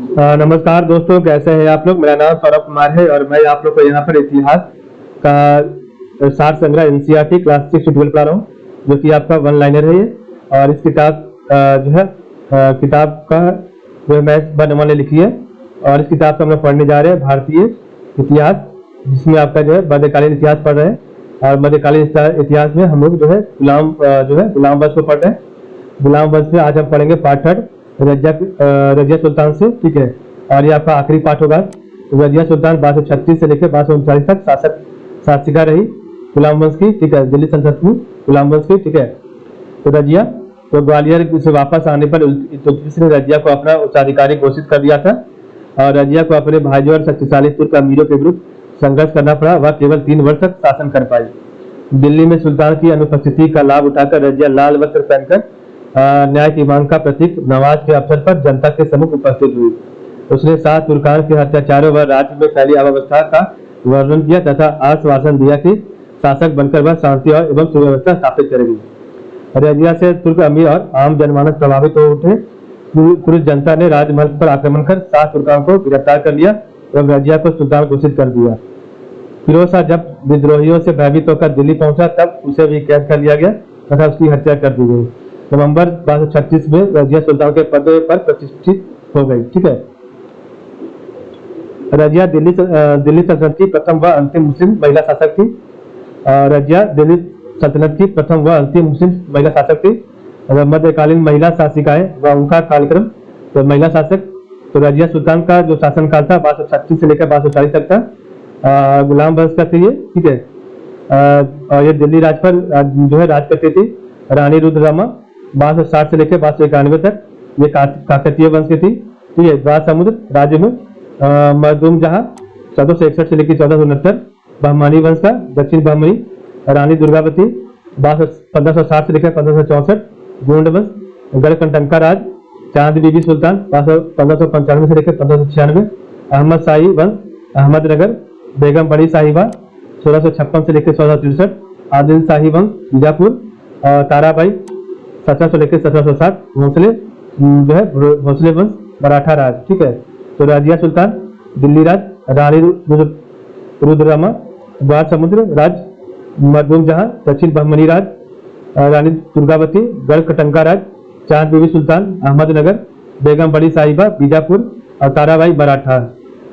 नमस्कार दोस्तों, कैसे हैं आप लोग। मेरा नाम सौरभ कुमार है और मैं आप लोग को यहाँ पर इतिहास का सार संग्रह एनसीईआरटी क्लास 6 से 12 पढ़ा रहा हूँ, जो कि आपका वन लाइनर है ये। और इस किताब जो है किताब का जो है मैथ बनवाने ने लिखी है। और इस किताब से हम लोग पढ़ने जा रहे हैं भारतीय इतिहास, जिसमें आपका जो है मध्यकालीन इतिहास पढ़ रहे हैं। और मध्यकालीन इतिहास में हम लोग जो है गुलाम वंश को पढ़ रहे हैं। गुलाम वंश में आज हम पढ़ेंगे पार्ट 3 रजिया सुल्तान से, ठीक है। और ये आपका आखिरी पार्ट होगा। रजिया सुल्तान 1236 से लेकर 1239 तक शासिका रही गुलाम वंश की, ठीक है। दिल्ली सल्तनत में गुलाम वंश की, ठीक है। तो रजिया तो ग्वालियर से वापस आने पर इल्तुतमिश ने रजिया को अपना उत्तराधिकारी घोषित कर दिया था। और रजिया को अपने भाइयों और शक्तिशाली तुर्क अमीरों के विरुद्ध संघर्ष करना पड़ा। वह केवल 3 वर्ष तक शासन कर पाई। दिल्ली में सुल्तान की अनुपस्थिति का लाभ उठाकर रजिया लाल वस्त्र पहनकर न्याय की मांग का प्रतीक नवाज के अवसर पर जनता के सम्मुख उपस्थित हुई। उसने शाह तुर्कान के अत्याचारों व राज्य में फैली अव्यवस्था का वर्णन किया तथा आश्वासन दिया कि शासक बनकर वह शांति और एवं सुव्यवस्था स्थापित करेगी। रजिया से तुर्क अमीर और आम जनमानस प्रभावित हो उठे। तुर्क जनता ने राजमहल पर आक्रमण कर शाह तुर्कान को गिरफ्तार कर लिया एवं रजिया को सुल्तान घोषित कर दिया। फिरोज शाह जब विद्रोहियों से भयभीत होकर दिल्ली पहुंचा, तब उसे भी कैद कर लिया गया तथा उसकी हत्या कर दी गई। नवंबर 1236 में रजिया सुल्तान के पद पर प्रतिष्ठित हो गई, ठीक है। रजिया दिल्ली सल्तनत की प्रथम व अंतिम मुस्लिम महिला शासक थी। रजिया दिल्ली सल्तनत की प्रथम व अंतिम मुस्लिम महिला शासक थी। मध्यकालीन महिला शासिकाएं व उनका कार्यक्रम। तो महिला शासक, तो रजिया सुल्तान का जो शासनकाल था 1236 से लेकर 1240 तक था। गुलाम वंश का थी ये, ठीक है। और ये दिल्ली राज पर जो है राज करती थी रानी रुद्ररमा 1260 से लेकर 1291 तक। ये काकतीय वंश की थी, ठीक है। द्वार समुद्र राज्य में मखदूम जहां 1461 से लेकर 1469। बहमानी वंश का दक्षिण बहमनी रानी दुर्गावती 1560 से लेकर 1564। गोंड वंश गढ़कंटनका राज चांद बीबी सुल्तान 1595 से लेकर 1596। अहमद शाही वंश अहमदनगर बेगम बड़ी साहिबा 1656 से लेकर 1663। आदिल शाही वंश बीजापुर और ताराबाई 1700 लेकर 1707। भोसले जो है भोसले वंश मराठा राज, ठीक है। तो रजिया सुल्तान दिल्ली राज, रानी रुद्रमा द्वार समुद्र राज, मखदूम जहां दक्षिण बहमनी राज, रानी दुर्गावती गढ़कटंका राज, चांद बीबी सुल्तान अहमदनगर, बेगम बड़ी साहिबा बीजापुर और ताराबाई मराठा।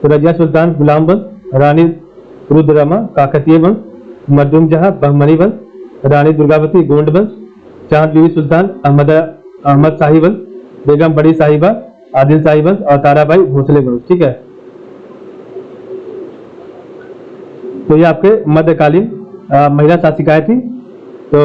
तो रजिया सुल्तान गुलाम वंश, रानी रुद्रमा काकतीय वंश, मखदूम जहां बहमनी वंश, रानी दुर्गावती गोंड वंश, चांद बीबी सुल्तान अहमद शाही वंश, बेगम बड़ी साहिबा आदिल शाही वंश और ताराबाई भोसले वंश, ठीक है। तो ये आपके मध्यकालीन महिला शासिकाएं थी। तो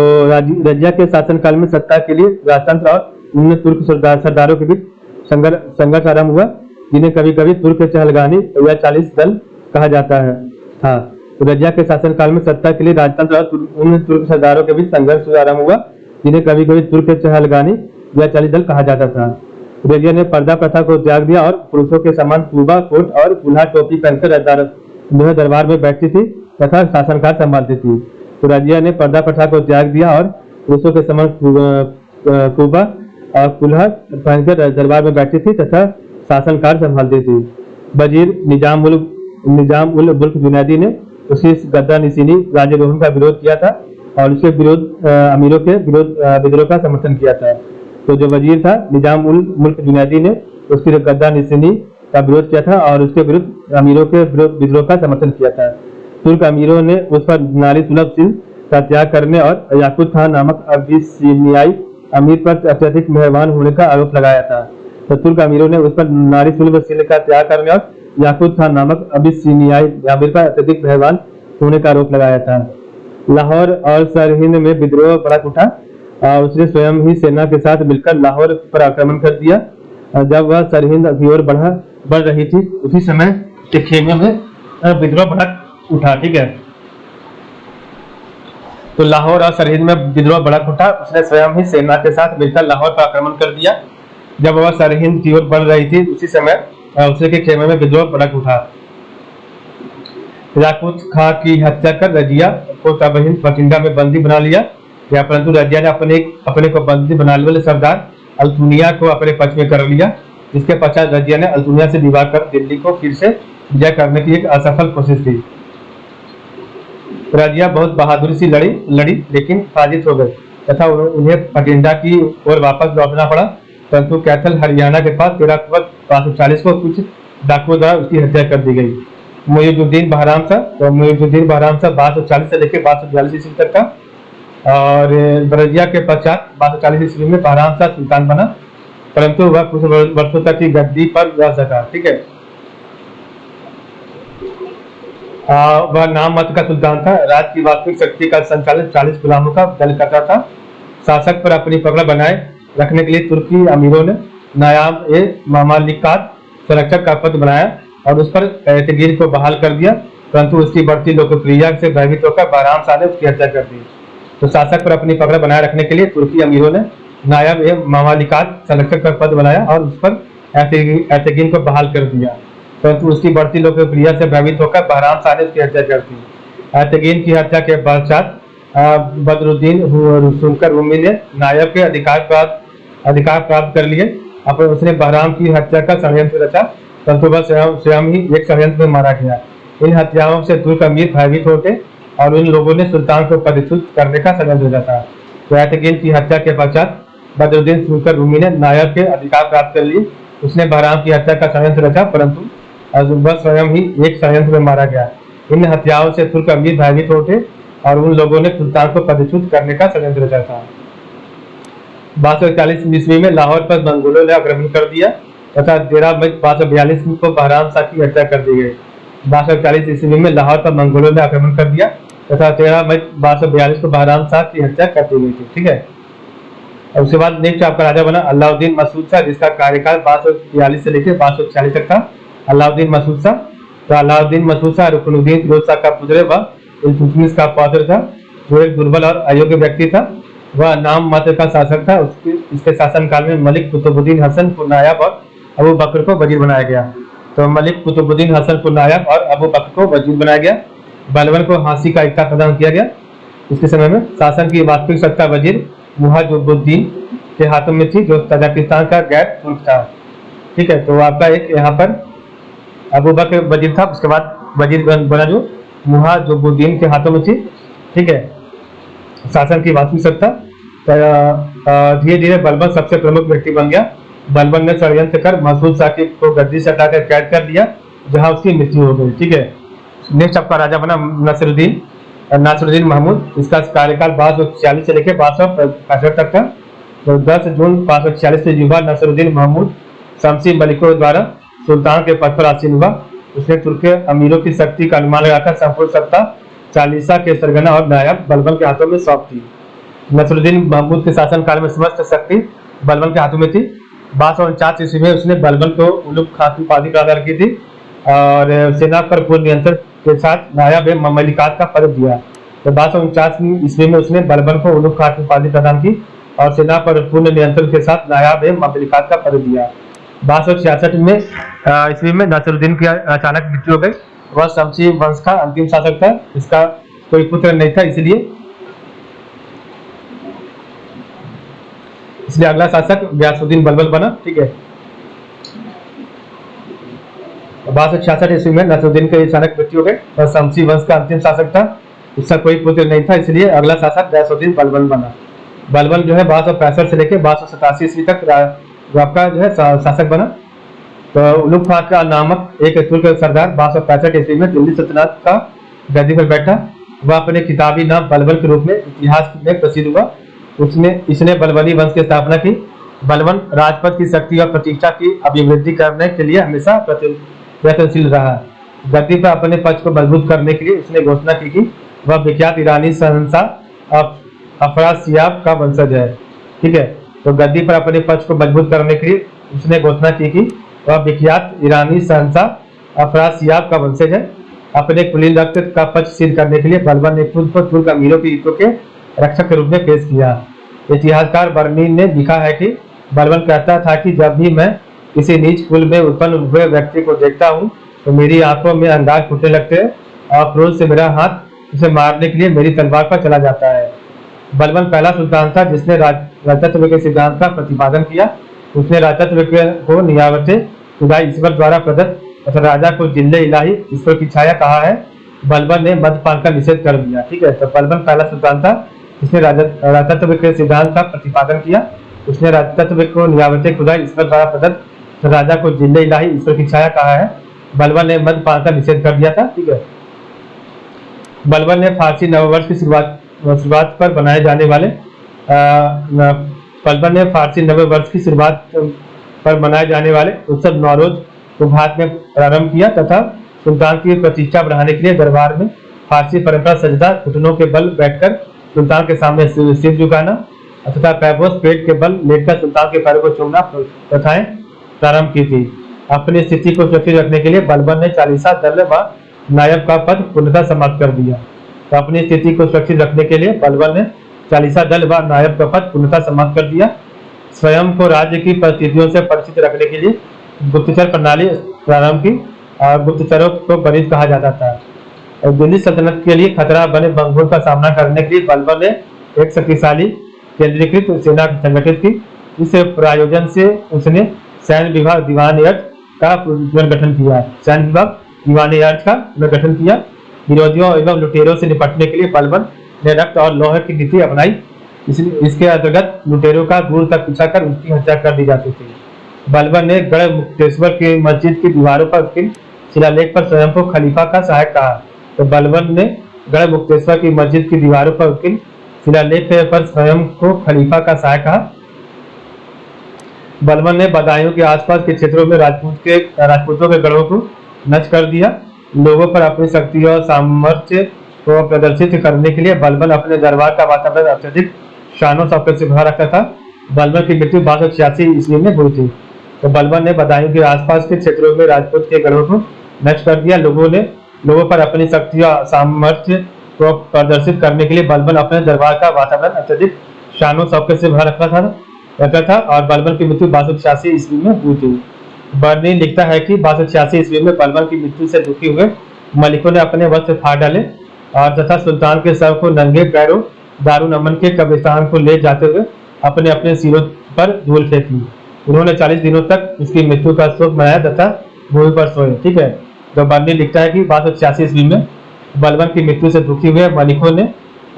रजिया के शासनकाल में सत्ता के लिए राजतंत्र और उन्हें तुर्क सरदारों के बीच संघर्ष आरंभ हुआ, जिन्हें कभी कभी तुर्क चहलगानी या 40 दल कहा जाता है था। तो रजिया के शासनकाल में सत्ता के लिए राजतंत्र और उन तुर्क सरदारों के बीच संघर्ष आरंभ हुआ, जिन्हें कभी कभी तुर्क चहलगानी या 40 दल कहा जाता था। रजिया ने पर्दा प्रथा को त्याग दिया और पुरुषों के समान तूबा कोट और कुल्हा टोपी पहनकर दरबार में बैठती थी तथा शासनकार संभालती थी। तो रजिया ने पर्दा प्रथा को त्याग दिया और पुरुषों के समान तूबा और कुल्हा पहनकर दरबार में बैठती थी तथा शासनकार संभालती थी। वजीर निजाम उल मुल्क जुनैदी ने उसी गद्दा निशीनी राज्यरोहण का विरोध किया था और उसके विरोध अमीरों के विद्रोह का समर्थन किया था। तो जो वजीर था निजाम उल मुल्क जुनैदी ने उसकी गद्दा निशीनी का विरोध किया था और उसके विरुद्ध अमीरों के विद्रोह का समर्थन किया था। तुर्क अमीरों ने उस पर नारी सुलभ सिल का त्याग करने और याकूत खान नामक अबिसिनियाई अमीर पर अत्यधिक मेहरबान होने का आरोप लगाया था। तो तुर्क अमीरों ने उस पर नारी सुलभ सिल का त्याग करने और याकूत खान नामक अबिसिनियाई अमीर पर अत्यधिक मेहरबान होने का आरोप लगाया था। लाहौर और सरहिंद में विद्रोह भड़क उठा और उसने स्वयं ही सेना के साथ मिलकर लाहौर पर आक्रमण कर दिया। जब वह सरहिंद की ओर बढ़ रही थी, उसी समय के खेमे में विद्रोह भड़क उठा, ठीक है। तो लाहौर और सरहिंद में विद्रोह भड़क उठा, उसने स्वयं ही सेना के साथ मिलकर लाहौर पर आक्रमण कर दिया। जब वह सरहिंद की ओर बढ़ रही थी, उसी समय उसके के खेमे में विद्रोह भड़क उठा। याकूत खां की हत्या कर रजिया को तबहिंद बठिंडा में बंदी बना लिया, परंतु रजिया ने अपने को बंदी बनाने वाले सरदार अल्तुनिया को अपने पक्ष में कर लिया। इसके पश्चात रजिया ने अल्तुनिया से विवाह कर दिल्ली को फिर से विजय करने की एक असफल कोशिश की। रजिया बहुत बहादुरी से लड़ी लेकिन पराजित हो गई तथा उन्हें भटिंडा की ओर वापस लौटना पड़ा। परंतु कैथल हरियाणा के पास 13 अक्टूबर 540 को कुछ डाकुओं द्वारा उसकी हत्या कर दी गई। मुइजुद्दीन बहराम शाह 1240 से लेकर 1242 ईस्वी तक का, और रजिया के पश्चात 1240 ईस्वी में बहराम शाह सुल्तान बना, परंतु वह कुछ वर्षों तक की गद्दी पर रह सका। ठीक है, वह नाम मात्र का सुल्तान था। राज्य की वास्तविक शक्ति का संचालन 40 गुलामों का दल करता था। शासक पर अपनी पकड़ बनाए रखने के लिए तुर्की अमीरों ने नायाब ए ममालिकात संरक्षक का पद बनाया और उस पर एतगीर को बहाल कर दिया, परंतु उसकी बढ़ती लोकप्रियता से भयभीत होकर बहराम शाह ने उसकी हत्या कर दी। तो शासक पर अपनी पकड़ बनाए रखने के लिए तुर्की अमीरों ने नायाब ए ममालिकात संरक्षक का पद बनाया और उस पर एतगीर को बहाल कर दिया, परंतु उसकी बढ़ती लोकप्रियता से भयभीत होकर बहराम शाह ने उसकी हत्या कर दी। एतगीन की हत्या के पश्चात बदरुद्दीन सुनकर रूमी ने नायब के अधिकार प्राप्त कर लिए। अब उसने बहराम की हत्या का षड्यंत्र रचा, परंतु वह स्वयं ही एक षड्यंत्र में मारा गया। इन हत्याओं से तुर्क अमीर भयभीत होते और उन लोगों ने सुल्तान को पदच्युत करने का षड्यंत्र रचा। तो एतगीन की हत्या के पश्चात बदरुद्दीन सुनकर रूमी ने नायब के अधिकार प्राप्त कर लिए। उसने बहराम की हत्या का षड्यंत्र रचा, परंतु वह स्वयं ही एक षड्यंत्र में मारा गया। इन हत्याओं से तुर्क अमीर भयभीत होते और उन लोगों ने सुल्तान को पदच्युत करने का षड्यंत्र रचा था। 1241 ईस्वी में लाहौर पर मंगोलों ने आक्रमण कर दिया तथा 13 मई 1242 को बहराम शाह की हत्या कर दी गई। 1241 ईस्वी में लाहौर पर मंगोलों ने आक्रमण कर दिया तथा 13 मई 1242 को बहराम शाह की हत्या कर दी गई थी। ठीक है, उसके बाद नेक्स्ट आपका राजा बना अलाउद्दीन मसूद शाह, जिसका कार्यकाल 1242 से लेकर 1246 तक था। अलाउद्दीन मसूद शाह, तो अलाउद्दीन मसूद शाह रुकनुद्दीन फिरोज शाह का पुत्र व इल्तुतमिश का पौत्र था, जो एक दुर्बल और अयोग्य व्यक्ति था। वह नाम मात्र का शासक था। इसके शासनकाल में मलिक कुतुबुद्दीन हसन को नायब और अबू बकर को वजीर बनाया गया। तो मलिक कुतुबुद्दीन हसन को नायब और अबू बकर को वजीर बनाया गया। बलबन को हांसी का इख्तियार प्रदान किया गया। इसके समय में शासन की वास्तविक सत्ता वजीर मुहाजुबुद्दीन के हाथों में थी, जो तजाकिस्तान का गैर तुर्क था। ठीक है, तो आपका एक यहाँ पर अबू बकर वजीर था, उसके बाद वजीर बना जो मुहाजुबुद्दीन के हाथों में थी। ठीक है, शासन की वास्तविक सत्ता। धीरे धीरे बलबन सबसे प्रमुख व्यक्ति बन गया। बलबन ने षड्यंत्र कर मसूद शाह को गद्दी से हटाकर कैद कर दिया, जहां उसकी मृत्यु हो गई। ठीक है, नेक्स्ट आपका राजा बना नासिरुद्दीन महमूद। इसका कार्यकाल 1246 से लेकर 1265 तक था। तो 10 जून 1246 से युवा नासिरुद्दीन महमूद शमसी मलिकों द्वारा सुल्तान के पद पर आसीन हुआ। उसने तुर्क अमीरों की शक्ति का अनुमान लगाकर संपूर्ण सत्ता चालीसा के सरगना और नायब बलबन के हाथों में सौंप दी। नसरुद्दीन महमूद के शासनकाल में समस्त शक्ति बलबन के हाथों में थी। 1249 ईस्वी में उसने बलबन को उलुग खां की उपाधि प्रदान की थी और सेना पर पूर्ण नियंत्रण के साथ नायब ममलिकात का पद दिया। तो 1249 ईस्वी में उसने बलबन को उलुग खां की उपाधि प्रदान की और सेना पर पूर्ण नियंत्रण के साथ नायब ममलिकात का पद दिया। 1266 में ईस्वी में नसरुद्दीन की अचानक मृत्यु हो गई। वह शमसी वंश का अंतिम शासक था। इसका कोई पुत्र नहीं था, इसलिए अगला शासक गयासुद्दीन बलबन बना। ठीक है, 1266 ईस्वी में नसरुद्दीन की अचानक मृत्यु हो गई। वह शमसी वंश का अंतिम शासक था। इसका कोई पुत्र नहीं था, इसलिए अगला शासक गयासुद्दीन बलबन बना। बलबन जो है 1265 से लेकर 1287 ईस्वी तक आपका जो है शासक बना। तो उलुग खां का नामक एक तुर्क सरदार 1265 ईस्वी में दिल्ली सल्तनत का गद्दी पर बैठा। वह अपने किताबी नाम बलबन के रूप में इतिहास में प्रसिद्ध हुआ। इसने बलबनी वंश की स्थापना की। बलबन राजपद की शक्ति और प्रतिष्ठा की अभिवृद्धि करने के लिए हमेशा प्रयत्नशील रहा। गद्दी पर अपने पक्ष को मजबूत करने के लिए उसने घोषणा की कि वह विख्यात ईरानी शहंशाह अफरासियाब का वंशज है। ठीक है, तो गद्दी पर अपने पक्ष को मजबूत करने के लिए उसने घोषणा की कि वह विख्यात ईरानी शहंशाह अफरासियाब का वंशज है। अपने कुलीन रक्त का पक्ष सिद्ध करने के लिए बलबन ने खुद को तुर्क अमीरों के हितों के रक्षक के रूप में पेश किया। इतिहासकार बर्नी ने लिखा है कि बलबन कहता था कि जब भी मैं किसी नीच कुल में उत्पन्न हुए व्यक्ति को देखता हूँ तो मेरी आंखों में अंगार फूटने लगते हैं और क्रोध से मेरा हाथ उसे मारने के लिए मेरी तलवार पर चला जाता है। बलबन पहला सुल्तान था जिसने राजतत्व के सिद्धांत का प्रतिपादन किया। उसने राजतत्व को नियामते खुदा ईश्वर द्वारा प्रदत्त तथा राजा को जिल्ले इलाही ईश्वर की छाया कहा है। बलबन ने मद्यपान का निषेध कर दिया। ठीक है, तो बलबन पहला सुल्तान था जिसने राजतत्व के सिद्धांत का प्रतिपादन किया। उसने राजतत्व को नियामते खुदा ईश्वर द्वारा प्रदत्त राजा को जिल्ले इलाही ईश्वर की छाया कहा है। बलबन ने मद्यपान का निषेध कर दिया था। ठीक है, बलबन ने फारसी नववर्ष की शुरुआत पर बनाए जाने वाले बलबन ने फारसी नवे वर्ष की शुरुआत पर मनाए जाने वाले उत्सव नौरोज को भारत में प्रारंभ किया तथा सुल्तान की प्रतिष्ठा बढ़ाने के लिए दरबार में फारसी परंपरा सजदा घुटनों के बल बैठकर सुल्तान के सामने सिर झुकाना तथा पैबोस पेट के बल लेटकर सुल्तान के पैरों को चूमना प्रथाएं प्रारंभ की थी। अपनी स्थिति को सुरक्षित रखने के लिए बलबन ने चालीसा दल व नायब का पद पूर्णतः समाप्त कर दिया। तो अपनी स्थिति को सुरक्षित रखने के लिए बलबन ने चालीसा दल व नायब का पद पूर्णतः समाप्त कर दिया। स्वयं को राज्य की परिस्थितियों से परिचित रखने के लिए गुप्तचर प्रणाली प्रारंभ की और गुप्तचरों को बरीद कहा जाता था। और दिल्ली सल्तनत के लिए खतरा बने बंगुल का सामना करने के लिए बलबन ने एक शक्तिशाली केंद्रीकृत सेना संगठित की। इस प्रायोजन से उसने सैन्य विभाग दीवान-ए-अर्ज का पुनर्गठन किया। सैन्य विभाग दीवान-ए-अर्ज का पुनर्गठन किया। विरोधियों एवं लुटेरों से निपटने के लिए बलबन ने रक्त और लोहे की नीति अपनाई। इसके अंतर्गत लुटेरों का दूर तक पीछा कर उसकी हत्या कर दी जाती थी। बलबन ने गढ़ मुक्तेश्वर की मस्जिद की दीवारों पर उसके शिलालेख पर स्वयं को खलीफा का सहायक कहा। तो बलबन ने गढ़ मुक्तेश्वर की मस्जिद की दीवारों पर उसके शिलालेख पर स्वयं को खलीफा का सहायक कहा। बलबन ने बदायूं के आसपास के क्षेत्रों में राजपूतों के गढ़ों को नष्ट कर दिया। लोगों पर अपनी शक्ति और सामर्थ्य को प्रदर्शित करने के लिए बलबन अपने दरबार का वातावरण अत्यधिक शानों शौकत से भरा रखा था। बलबन की मृत्यु 1286 ईस्वी में हुई थी। तो बलबन ने बदायूं के आसपास के क्षेत्रों में राजपूत के गढ़ों को नष्ट कर दिया। लोगों पर अपनी शक्ति और सामर्थ्य को प्रदर्शित करने के लिए बलबन अपने दरबार का वातावरण अत्यधिक शानों शौकत से भरा रखा था और बलबन की मृत्यु 1286 ईस्वी में हुई थी। बर्नी लिखता है कि 1286 ईस्वी में बलबन की मृत्यु से दुखी हुए मलिकों ने अपने वस्त्र फाड़ डाले और तथा सुल्तान के शव को नंगे पैरों दारुन अमन के कब्रिस्तान को ले जाते हुए अपने अपने सिरों पर धूल फेंकी। उन्होंने 40 दिनों तक उसकी मृत्यु का शोक मनाया तथा भूमि पर सोए। ठीक है, तो बर्नी लिखता है कि 1286 ईस्वी में बलबन की मृत्यु से दुखी हुए मलिकों ने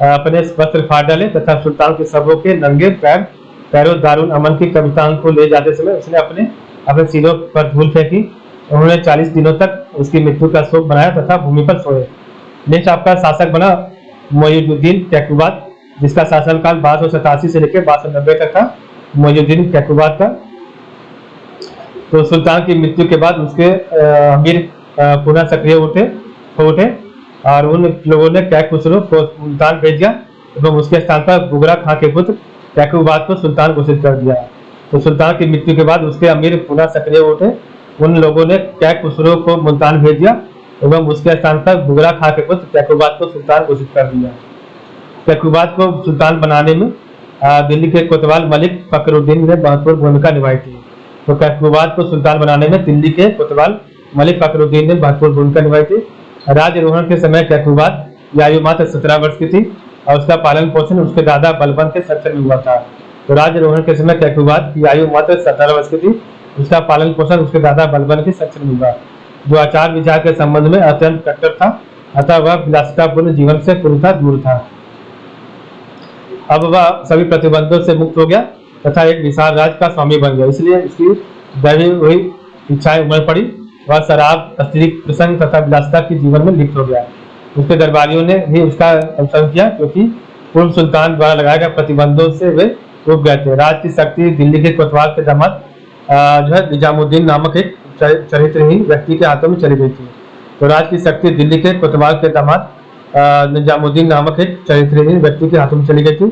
अपने वस्त्र फाड़ डाले तथा सुल्तान के शवों के नंगे पैरों दारुन अमन के कब्रिस्तान को ले जाते समय उसने अपने सिरों पर धूल फेंकी। उन्होंने 40 दिनों तक उसकी मृत्यु का शोक मनाया तथा भूमि पर सोए। नेक्स्ट आपका शासक बना मोइनुद्दीन कैकुबाद, जिसका शासनकाल 1287 से लेकर 1290 तक था। मोइनुद्दीन कैकुबाद का तो सुल्तान की मृत्यु के बाद उसके अमीर पुनः सक्रिय उठे और उन लोगों ने कैकुसरो को सुल्तान भेज दिया एवं उसके स्थान पर बुगरा खां के पुत्र कैकुबाद को सुल्तान घोषित कर दिया। तो सुल्तान की मृत्यु के बाद उसके अमीर पुनः सक्रिय उठे। उन लोगों ने कैकुसरो को मुल्तान भेज दिया एवं उसके स्थान पर बुगरा खां के पुत्र कैकुबाद को सुल्तान घोषित कर दिया। कैकुबाद को सुल्तान बनाने में दिल्ली के कोतवाल मलिक फखरुद्दीन ने महत्वपूर्ण भूमिका निभाई थी। तो कैकुबाद को सुल्तान बनाने में दिल्ली के कोतवाल मलिक फखरुद्दीन ने महत्वपूर्ण भूमिका निभाई थी। राज्यारोहण के समय कैकुबाद की आयु मात्र 17 वर्ष की थी और उसका पालन पोषण उसके दादा बलबन के संरक्षण में हुआ था। तो राज्यारोहण के समय कैकुबाद की आयु मात्र 17 वर्ष की थी, उसका पालन पोषण उसके दादा बलबन के संरक्षण में हुआ, जो आचार विचार के संबंध में अत्यंत कट्टर था, अतः वह विलासितापूर्ण जीवन से पूर्णतः दूर था। अब वह सभी प्रतिबंधों से मुक्त हो गया तथा एक विशाल राज्य का स्वामी बन गया, इसलिए उसकी दैवी हुई इच्छाएं उमड़ पड़ी। वह शराब, स्त्री प्रसंग तथा विलासिता के जीवन में लिप्त हो गया। उसके दरबारियों ने भी उसका अनुसरण किया क्योंकि पूर्व सुल्तान द्वारा लगाए गए प्रतिबंधों से वे उब गए थे। राज की शक्ति दिल्ली के कोतवाल के दामाद जो है निजामुद्दीन नामक एक चरित्रहीन व्यक्ति के हाथों में चली गई थी। तो राज की शक्ति दिल्ली के कोतवाल के दामाद निजामुद्दीन नामक एक चरित्रहीन व्यक्ति के हाथों में चली गई थी।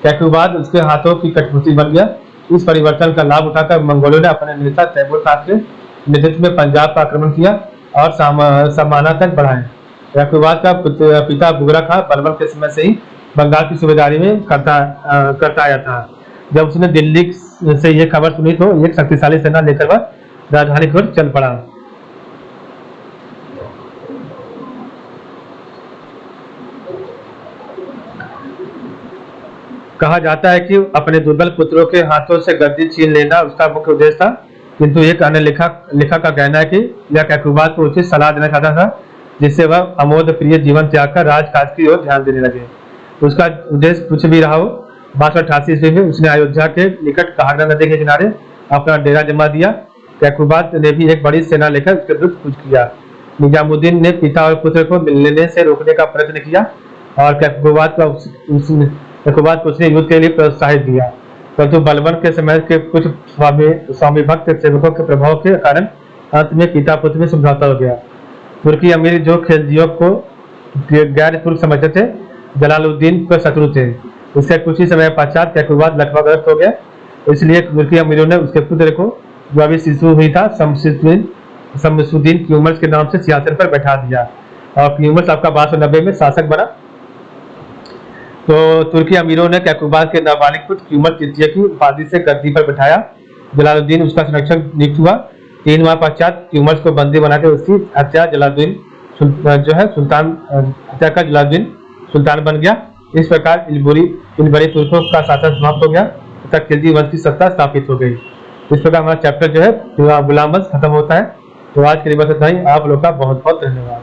कैकुबाद उसके हाथों की कठपुतली बन गया। इस परिवर्तन का लाभ उठाकर मंगोलों ने अपने नेता तैमूर खान के नेतृत्व में पंजाब पर आक्रमण किया और सामाना तक बढ़ाए। कैकुबाद का पिता बुगरा खां बलबन के समय से ही बंगाल की सूबेदारी में करता आया था। जब उसने दिल्ली से यह खबर सुनी तो एक शक्तिशाली सेना लेकर वह राजधानी की ओर चल पड़ा। कहा जाता है कि अपने दुर्बल पुत्रों के हाथों से गद्दी छीन लेना उसका मुख्य उद्देश्य था, किंतु एक अन्य लेखक का कहना है कि यह कैकुबात को उचित सलाह देना चाहता था, जिससे वह अमोद प्रिय जीवन त्याग कर राजकाज की ओर ध्यान देने लगे। तो उसका उद्देश्य कुछ भी रहा हो, 1288 ईस्वी में उसने अयोध्या के निकट घाघरा नदी के किनारे अपना डेरा जमा दिया। कैकुबात ने भी एक बड़ी सेना लेकर उसके विरुद्ध कूच किया। निजामुद्दीन ने पिता और पुत्र को मिलने से रोकने का प्रयत्न किया और कैकुबात को उसने युद्ध के लिए प्रोत्साहित दिया, परंतु बलबन के समय के कुछ स्वामी भक्त सेवकों के प्रभाव के कारण अंत में पिता पुत्र में समझौता हो गया। तुर्की अमीर जो खिलजियों को गैर तुर्क समझते थे, जलालुद्दीन के शत्रु थे। इससे कुछ ही समय पश्चात कैकुबात लकवाग्रस्त हो गया, इसलिए तुर्की अमीरों ने उसके पुत्र को, जो अभी शिशु हुई था, शमसुद्दीन क्यूमर्स के नाम से सिंहासन पर बैठा दिया और क्यूमर्स आपका 1290 में शासक बना। तो तुर्की अमीरों ने कैकुबात के नाबालिग पुत्र क्यूमर्स तृतीय की उपाधि से गद्दी पर बैठाया। जलालुद्दीन उसका संरक्षक नियुक्त हुआ। 3 माह पश्चात क्यूमर्स को बंदी बनाकर उसकी हत्या जलालुद्दीन सुल्तान बन गया। इस प्रकार इलबरी तुर्कों का शासन समाप्त हो गया तथा खिलजी वंश की सत्ता स्थापित हो गई। इस प्रकार हमारा चैप्टर जो है गुलाम वंश खत्म होता है। तो आज के लिए बस इतना ही। आप लोग का बहुत बहुत धन्यवाद।